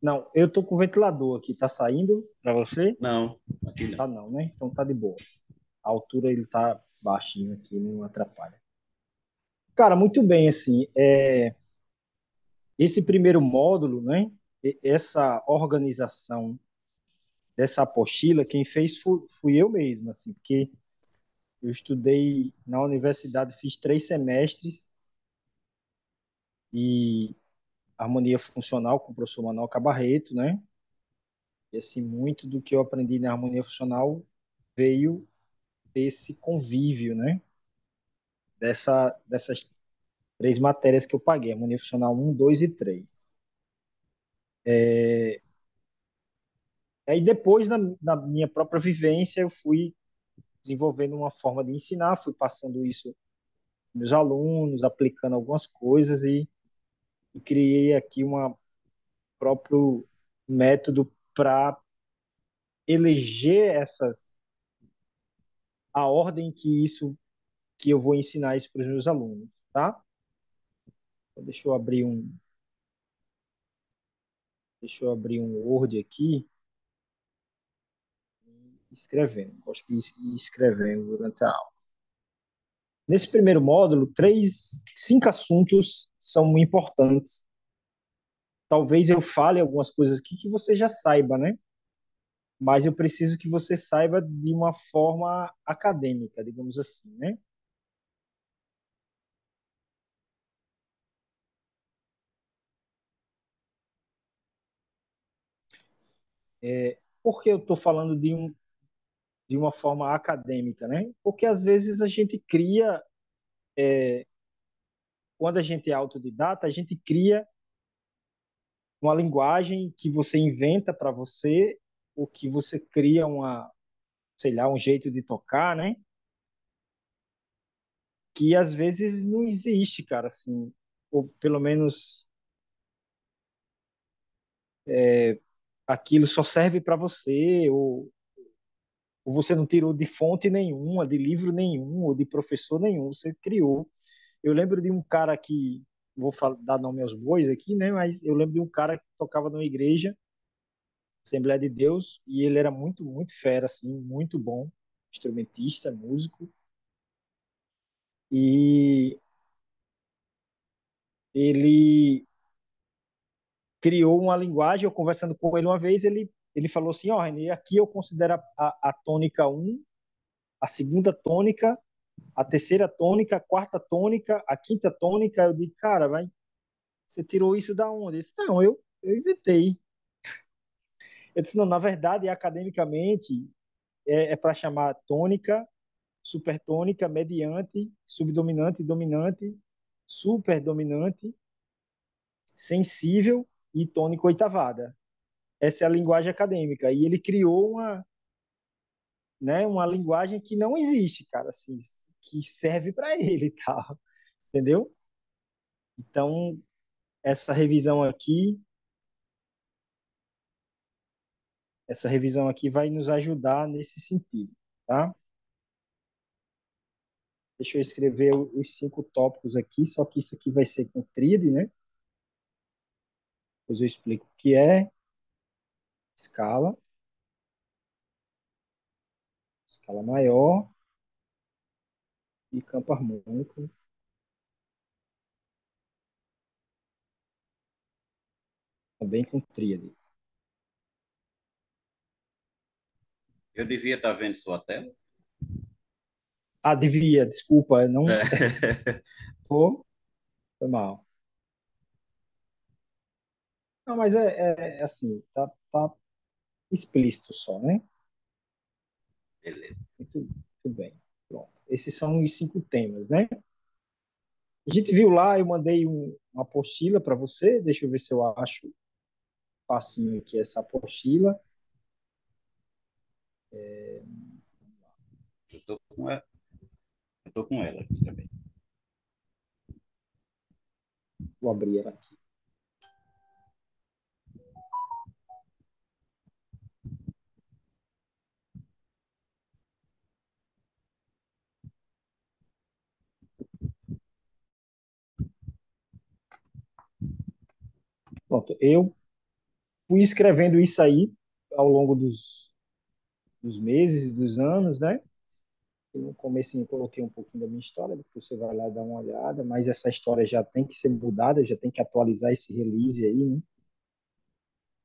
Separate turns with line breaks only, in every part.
Não, eu tô com o ventilador aqui. Tá saindo para você?
Não, aqui não.
Tá não, né? Então tá de boa. A altura ele tá baixinho aqui, não atrapalha. Cara, muito bem, assim, esse primeiro módulo, né? Essa organização dessa apostila, quem fez fui eu mesmo, assim, porque eu estudei na universidade, fiz 3 semestres e harmonia funcional com o professor Manuel Cabarreto, né? E assim, muito do que eu aprendi na harmonia funcional veio desse convívio, né? Dessas 3 matérias que eu paguei, harmonia funcional um, 2 e 3. Aí depois, na minha própria vivência, eu fui desenvolvendo uma forma de ensinar, fui passando isso para meus alunos, aplicando algumas coisas e criei aqui um próprio método para eleger a ordem que eu vou ensinar isso para os meus alunos, tá? Então, deixa eu abrir um Word aqui, escrevendo. Gosto de ir escrevendo durante a aula. Nesse primeiro módulo, 5 assuntos são importantes. Talvez eu fale algumas coisas aqui que você já saiba, né? Mas eu preciso que você saiba de uma forma acadêmica, digamos assim, né? Por que eu estou falando de uma forma acadêmica, né? Porque às vezes a gente cria, quando a gente é autodidata, a gente cria uma linguagem que você inventa para você, ou que você cria sei lá, um jeito de tocar, né? Que às vezes não existe, cara, assim, ou pelo menos aquilo só serve para você, ou você não tirou de fonte nenhuma, de livro nenhum, ou de professor nenhum, você criou. Eu lembro de um cara que, vou dar nome aos bois aqui, né? Mas eu lembro de um cara que tocava numa igreja, Assembleia de Deus, e ele era muito, muito fera, assim, muito bom, instrumentista, músico, e ele criou uma linguagem. Eu conversando com ele uma vez, ele falou assim: Ó, oh, René, aqui eu considero a tônica um, a segunda tônica, a terceira tônica, a quarta tônica, a quinta tônica. Eu digo, cara, vai, você tirou isso da onde? Ele disse, não, eu inventei. Eu disse, não, na verdade, academicamente, é para chamar tônica, supertônica, mediante, subdominante, dominante, superdominante, sensível e tônica oitavada. Essa é a linguagem acadêmica. E ele criou uma linguagem que não existe, cara, assim, que serve para ele e tal, entendeu? Então, essa revisão aqui, essa revisão aqui vai nos ajudar nesse sentido, tá? Deixa eu escrever os 5 tópicos aqui, só que isso aqui vai ser com tríade, né? Depois eu explico o que é escala, escala maior e campo harmônico, também com tríade.
Eu devia estar vendo sua tela?
Ah, devia, desculpa, não
É.
tô, foi mal. Não, mas é assim, tá explícito só, né?
Beleza.
Muito bem. Pronto. Esses são os 5 temas, né? A gente viu lá, eu mandei uma apostila para você. Deixa eu ver se eu acho facinho aqui essa apostila.
Eu tô com ela, eu tô com ela aqui também.
Vou abrir ela aqui. Pronto, eu fui escrevendo isso aí ao longo dos meses, dos anos, né? No começo eu coloquei um pouquinho da minha história, depois você vai lá dar uma olhada, mas essa história já tem que ser mudada, já tem que atualizar esse release aí, né?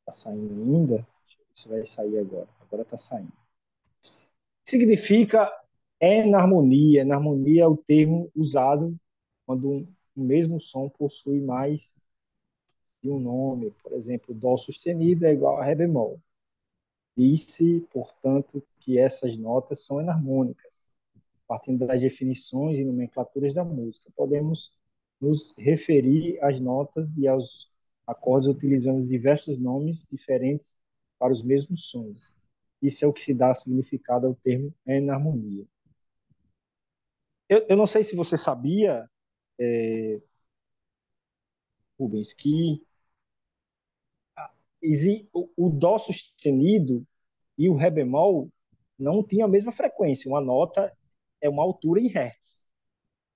Tá saindo ainda. Isso vai sair agora. Agora tá saindo. O que significa enarmonia? Enarmonia é o termo usado quando um mesmo som possui mais de um nome. Por exemplo, dó sustenido é igual a ré bemol. Disse, portanto, que essas notas são enarmônicas. Partindo das definições e nomenclaturas da música, podemos nos referir às notas e aos acordes utilizando diversos nomes diferentes para os mesmos sons. Isso é o que se dá significado ao termo enarmonia. Eu não sei se você sabia, Rubens, que o dó sustenido e o ré bemol não tinham a mesma frequência. Uma nota é uma altura em hertz.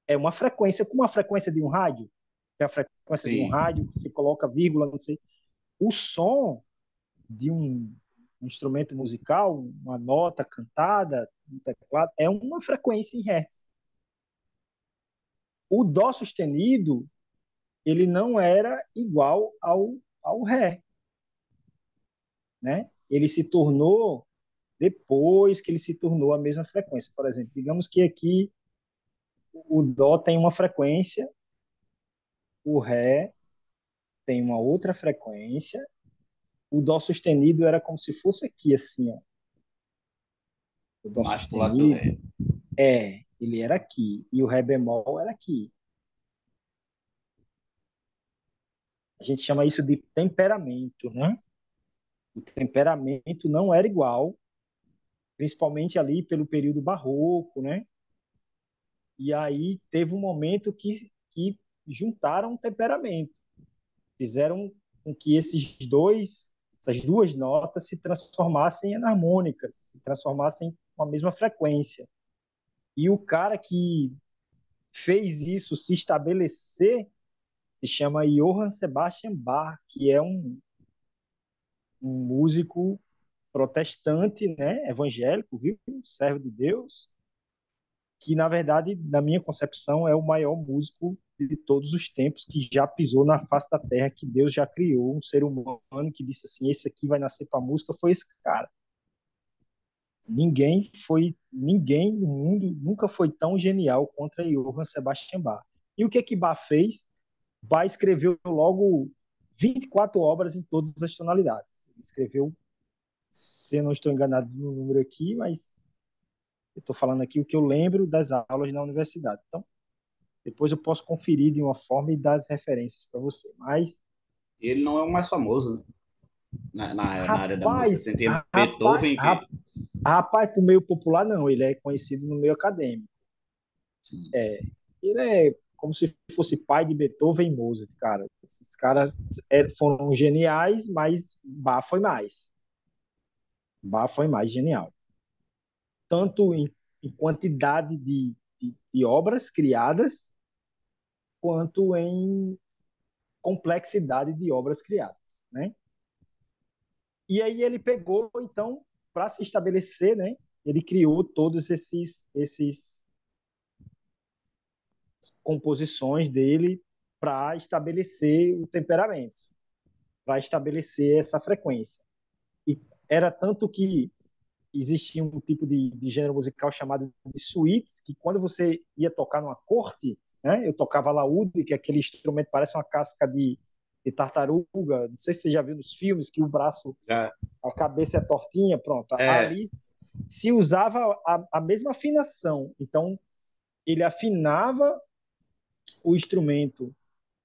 É uma frequência, como a frequência de um rádio. Tem a frequência de um
Sim.
rádio, você coloca vírgula, não sei. O som de um instrumento musical, uma nota cantada, um teclado, é uma frequência em hertz. O dó sustenido, ele não era igual ao ré, né? Ele se tornou depois que ele se tornou a mesma frequência. Por exemplo, digamos que aqui o dó tem uma frequência, o ré tem uma outra frequência, o dó sustenido era como se fosse aqui assim, ó. O dó
Mais pro lado do
sustenido
ré.
ele era aqui e o ré bemol era aqui. A gente chama isso de temperamento, né? O temperamento não era igual, principalmente ali pelo período barroco, né? E aí teve um momento que juntaram o temperamento, fizeram com que essas duas notas se transformassem em harmônicas, se transformassem com a mesma frequência. E o cara que fez isso se estabelecer se chama Johann Sebastian Bach, que é um músico protestante, né, evangélico, viu? Servo de Deus, que na verdade, na minha concepção, é o maior músico de todos os tempos que já pisou na face da terra, que Deus já criou um ser humano que disse assim, esse aqui vai nascer para música, foi esse cara. Ninguém no mundo nunca foi tão genial contra Johann Sebastian Bach. E o que Bach fez? Bach escreveu logo 24 obras em todas as tonalidades. Ele escreveu, se eu não estou enganado no número aqui, mas eu estou falando aqui o que eu lembro das aulas na universidade. Então, depois eu posso conferir de uma forma e dar as referências para você. Mas,
Ele não é o mais famoso, né? Na área da música. Você
rapaz,
tem
rapaz,
Beethoven, que.
rapaz, para o meio popular, não. Ele é conhecido no meio acadêmico.
Sim.
Ele é como se fosse pai de Beethoven e Mozart, cara. Esses caras foram geniais, mas Bach foi mais. Bach foi mais genial. Tanto em quantidade de obras criadas, quanto em complexidade de obras criadas, né? E aí ele pegou, então, para se estabelecer, né? Ele criou todos esses composições dele para estabelecer o temperamento, para estabelecer essa frequência. E era tanto que existia um tipo de gênero musical chamado de suítes, que quando você ia tocar numa corte, né, eu tocava laúde, que é aquele instrumento parece uma casca de tartaruga, não sei se você já viu nos filmes, que o braço,
Já,
a cabeça é tortinha, pronto.
é,
Ali se usava a mesma afinação, então ele afinava o instrumento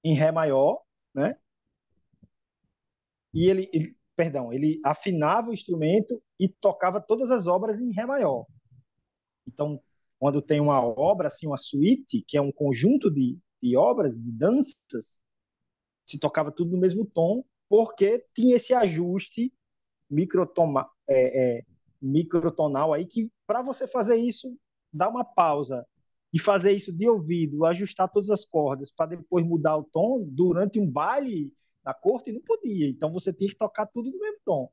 em Ré maior, né? E perdão, ele afinava o instrumento e tocava todas as obras em Ré maior. Então, quando tem uma obra, assim, uma suíte, que é um conjunto de obras, de danças, se tocava tudo no mesmo tom, porque tinha esse ajuste microtoma, microtonal aí, que para você fazer isso, dá uma pausa e fazer isso de ouvido, ajustar todas as cordas, para depois mudar o tom durante um baile, Na corte não podia, então você tinha que tocar tudo no mesmo tom.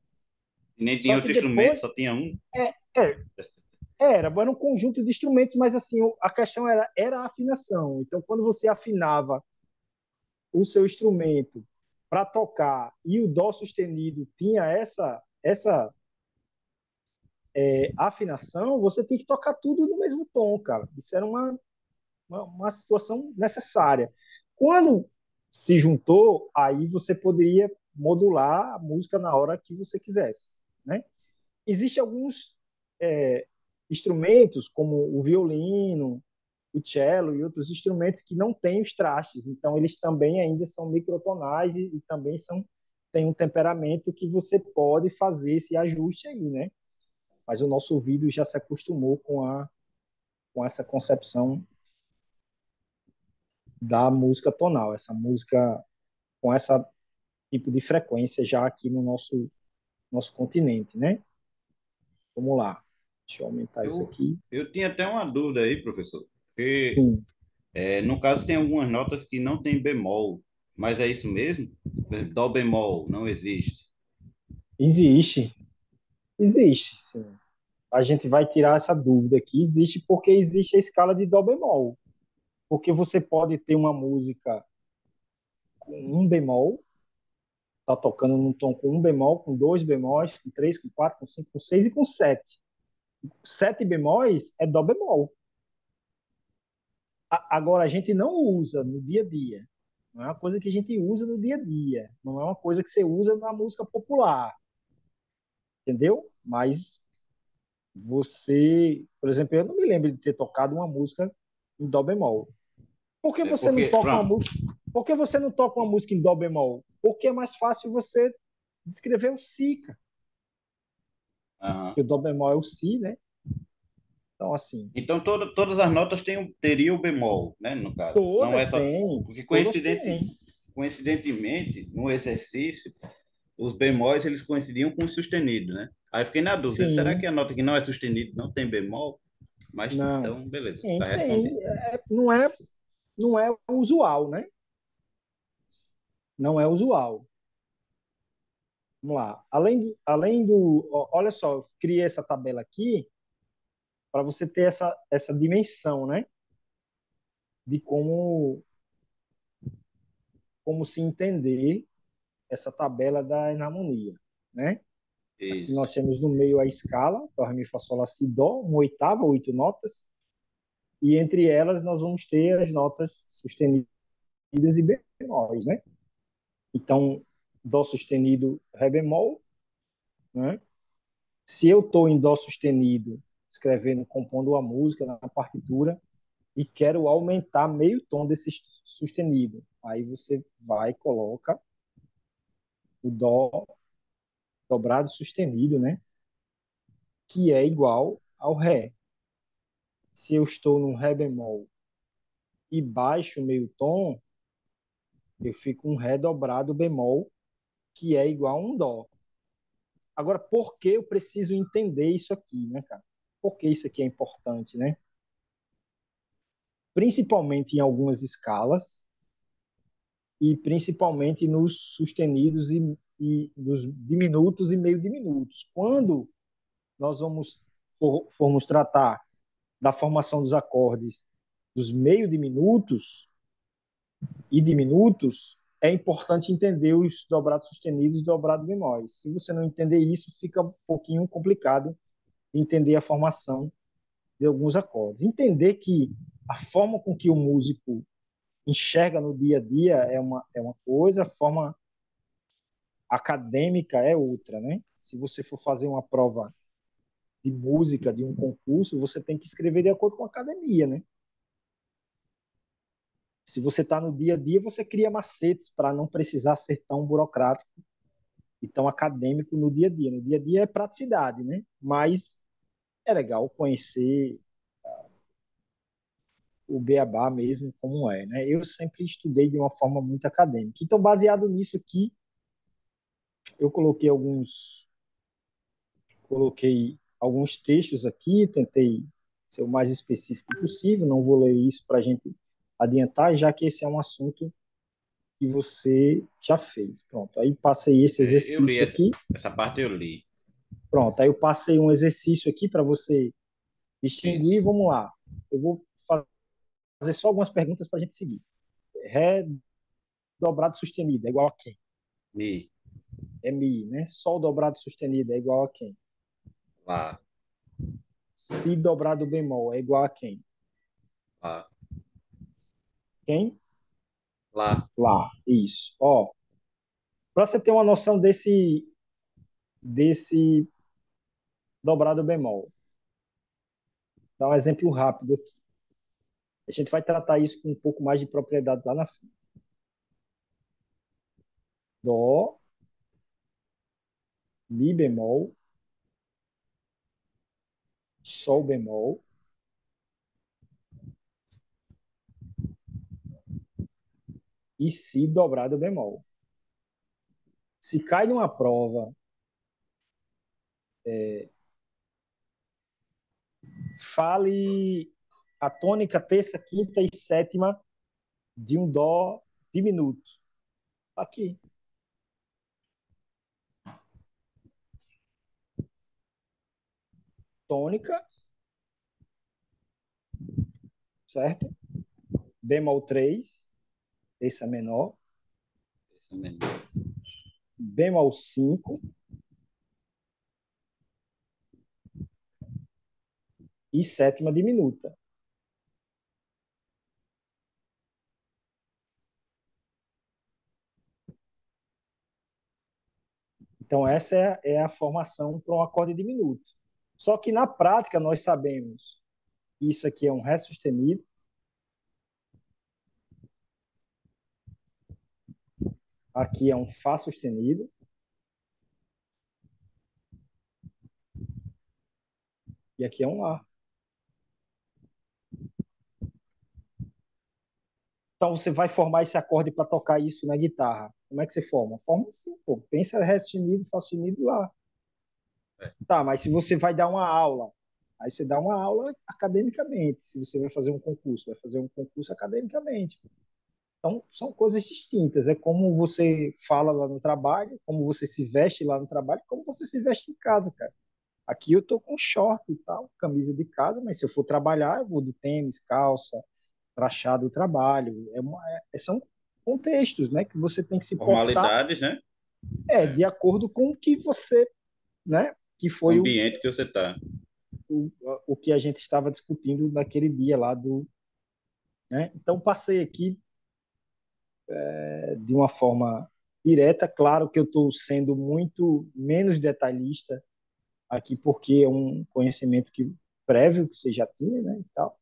E nem tinha
Só que
outro instrumento,
depois
só tinha um.
é, é, era um conjunto de instrumentos, mas assim, a questão era a afinação. Então, quando você afinava o seu instrumento para tocar e o dó sustenido tinha essa afinação, você tem que tocar tudo no mesmo tom, cara. Isso era uma situação necessária. Quando se juntou, aí você poderia modular a música na hora que você quisesse, né? Existem alguns é, instrumentos, como o violino, o cello e outros instrumentos que não têm os trastes, então eles também ainda são microtonais e também têm um temperamento que você pode fazer esse ajuste aí, né? Mas o nosso ouvido já se acostumou com essa concepção da música tonal, essa música com esse tipo de frequência já aqui no nosso continente, né? Vamos lá. Deixa eu aumentar isso
Eu,
aqui.
eu tinha até uma dúvida aí, professor. Porque,
Sim,
no caso, tem algumas notas que não tem bemol. Mas é isso mesmo? Por exemplo, dó bemol não existe.
existe. Existe, sim. A gente vai tirar essa dúvida aqui. Existe porque existe a escala de dó bemol. Porque você pode ter uma música com um bemol, tá tocando num tom com um bemol, com dois bemóis, com três, com quatro, com cinco, com seis e com sete. Sete bemóis é dó bemol. Agora, a gente não usa no dia a dia. Não é uma coisa que a gente usa no dia a dia. Não é uma coisa que você usa na música popular. Entendeu? Mas você, por exemplo, eu não me lembro de ter tocado uma música em dó bemol. Por que
É
você não
porque,
toca uma
pronto.
música? Por que você não toca uma música em dó bemol? Porque é mais fácil você descrever o si, cara.
Aham.
Porque o dó bemol é o si, né? Então, assim,
Então, todas as notas teriam o bemol, né, no caso. Não é
todas
só.
têm,
Porque,
todas têm.
coincidentemente, no exercício, os bemóis eles coincidiam com o sustenido, né? Aí eu fiquei na dúvida, será que
Sim,
a nota que não é sustenido não tem bemol? Mas
não.
então, beleza,
Tem,
está
tem.
respondido.
Não é usual, né? Não é usual. Vamos lá. Olha só, eu criei essa tabela aqui para você ter essa dimensão, né? De como se entender essa tabela da enarmonia, né? Aqui
Isso.
nós temos no meio a escala, Dó, Ré, Mi, Fá, Sol, Lá, Si, Dó, uma oitava, 8 notas, e entre elas nós vamos ter as notas sustenidas e bemóis, né? Então, Dó sustenido, Ré bemol, né? Se eu estou em Dó sustenido, escrevendo, compondo a música na partitura, e quero aumentar meio tom desse sustenido, aí você vai e coloca o Dó dobrado sustenido, né? Que é igual ao Ré. Se eu estou num Ré bemol e baixo meio tom, eu fico um Ré dobrado bemol, que é igual a um Dó. Agora, por que eu preciso entender isso aqui, né, cara? Por que isso aqui é importante, né? Principalmente em algumas escalas e principalmente nos sustenidos e nos diminutos e meio diminutos. Quando nós formos tratar da formação dos acordes dos meio diminutos e diminutos, é importante entender os dobrados sustenidos e dobrados bemóis. Se você não entender isso, fica um pouquinho complicado entender a formação de alguns acordes. Entender que a forma com que o músico enxerga no dia a dia é uma coisa, a forma acadêmica é outra, né? Se você for fazer uma prova de música, de um concurso, você tem que escrever de acordo com a academia, né? Se você está no dia a dia, você cria macetes para não precisar ser tão burocrático e tão acadêmico no dia a dia. No dia a dia é praticidade, né? Mas é legal conhecer o beabá mesmo como é, né? Eu sempre estudei de uma forma muito acadêmica. Então, baseado nisso aqui, eu coloquei alguns textos aqui, tentei ser o mais específico possível, não vou ler isso para a gente adiantar, já que esse é um assunto que você já fez. Pronto, aí passei esse
Eu li
exercício aqui.
essa parte, eu li.
Pronto, aí eu passei um exercício aqui para você distinguir.
Isso.
Vamos lá. Eu vou fazer só algumas perguntas para a gente seguir. Ré dobrado sustenido é igual a quem?
Mi,
É Mi, né? Sol dobrado sustenido é igual a quem?
lá,
Si dobrado bemol é igual a quem?
lá,
Quem?
lá.
Lá. Isso. Ó, para você ter uma noção desse dobrado bemol, dá um exemplo rápido aqui. A gente vai tratar isso com um pouco mais de propriedade lá na frente. Dó, mi bemol, sol bemol e si dobrado bemol. Se cai numa prova, fale a tônica terça, quinta e sétima de um dó diminuto. Aqui. Tônica, certo? Bemol 3, terça menor.
Esse mesmo.
Bemol 5 e sétima diminuta. Então, essa é a formação para um acorde diminuto. Só que na prática, nós sabemos que isso aqui é um Ré sustenido, aqui é um Fá sustenido e aqui é um Lá. Então, você vai formar esse acorde para tocar isso na guitarra. Como é que você forma? Forma assim, pô. Pensa Ré sustenido, Fá sustenido, Lá.
É.
Tá, mas se você vai dar uma aula, aí você dá uma aula academicamente. Se você vai fazer um concurso, vai fazer um concurso academicamente. Então, são coisas distintas. É como você fala lá no trabalho, como você se veste lá no trabalho, como você se veste em casa, cara. Aqui eu tô com short e tal, camisa de casa, mas se eu for trabalhar, eu vou de tênis, calça, crachá do trabalho. São contextos, né, que você tem que se portar
Formalidades, né? É.
de acordo com o que você, né, que
O
foi
ambiente que você está.
o, o que a gente estava discutindo naquele dia lá do, né? Então passei aqui de uma forma direta, claro que eu estou sendo muito menos detalhista aqui porque é um conhecimento que prévio que você já tinha, né, e tal.